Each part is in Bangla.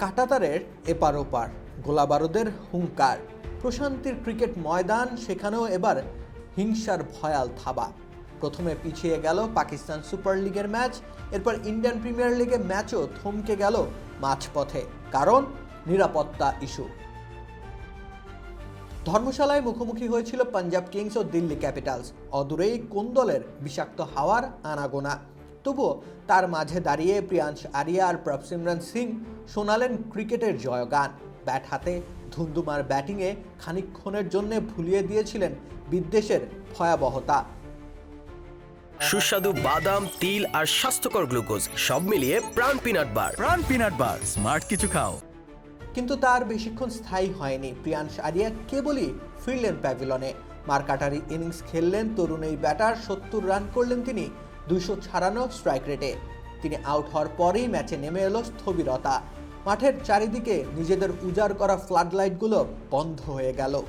কাঁটাতারের এপার ওপার, গোলাবারুদের হুঙ্কার। প্রশান্তির ক্রিকেট ময়দান, সেখানেও এবার হিংসার ভয়াল থাবা। প্রথমে পিছিয়ে গেল পাকিস্তান সুপার লিগের ম্যাচ, এরপর ইন্ডিয়ান প্রিমিয়ার লিগে ম্যাচও থমকে গেল মাঝপথে, কারণ নিরাপত্তা ইস্যু। ধর্মশালায় মুখোমুখি হয়েছিল পাঞ্জাব কিংস ও দিল্লি ক্যাপিটালস। অদূরেই কোন দলের বিষাক্ত হাওয়ার আনাগোনা। তবুও তার মাঝে দাঁড়িয়ে প্রিয়াংশ আরিয়া আর প্রভসিমরন সিং শোনালেন ক্রিকেটের জয়গান। ব্যাট হাতে ধুন্ধুমার ব্যাটিংয়ে খানিকক্ষণের জন্য ভুলিয়ে দিয়েছিলেন বিদ্বেষের ভয়াবহতা। সুস্বাদু বাদাম, তিল আর স্বাস্থ্যকর গ্লুকোজ সব মিলিয়ে প্রাণ পিনাট বার। প্রাণ পিনাট বার, স্মার্ট কিছু খাও। কিন্তু তার বেশিক্ষণ স্থায়ী হয়নি। প্রিয়াংশ আরিয়া কেবলই ফিরলেন প্যাভিলনে। মারকাটারি ইনিংস খেললেন তরুণ এই ব্যাটার। 70 রান করলেন তিনি 296 স্ট্রাইক রেটে। তিনি আউট হওয়ার পরেই ম্যাচে নেমে এলো স্থবিরতা। মাঠের চারিদিকে নিজেদের উজাড় করা ফ্লাড লাইটগুলো বন্ধ হয়ে গেল।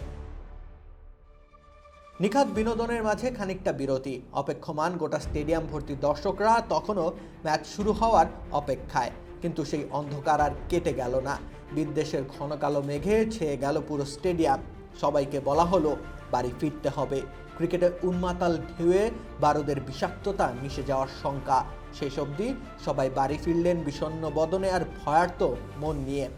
নিখাত বিনোদনের মাঝে খানিকটা বিরতি। অপেক্ষমান গোটা স্টেডিয়াম ভর্তি দর্শকরা তখনও ম্যাচ শুরু হওয়ার অপেক্ষায়। কিন্তু সেই অন্ধকার আর কেটে গেল না। বিদ্বেষের ঘন কালো মেঘে ছেয়ে গেল পুরো স্টেডিয়াম। সবাইকে বলা হলো বাড়ি ফিরতে হবে। ক্রিকেটের উন্মাতাল ঢেউয়ে বারুদের বিষাক্ততা মিশে যাওয়ার শঙ্কা। শেষ অবধি সবাই বাড়ি ফিরলেন বিষণ্ণ বদনে আর ভয়ার্ত মন নিয়ে।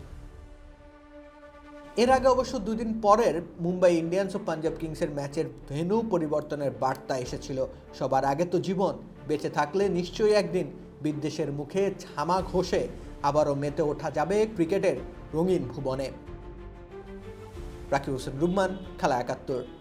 এর আগে অবশ্য দুদিন পরের মুম্বাই ইন্ডিয়ান্স ও পাঞ্জাব কিংসের ম্যাচের ভেন্যু পরিবর্তনের বার্তা এসেছিল। সবার আগে তো জীবন। বেঁচে থাকলে নিশ্চয়ই একদিন বিদ্বেষের মুখে ঝামা ঘষে আবারও মেতে ওঠা যাবে ক্রিকেটের রঙিন ভুবনে। রাকিব হোসেন রুম্মান, খেলা ৭১।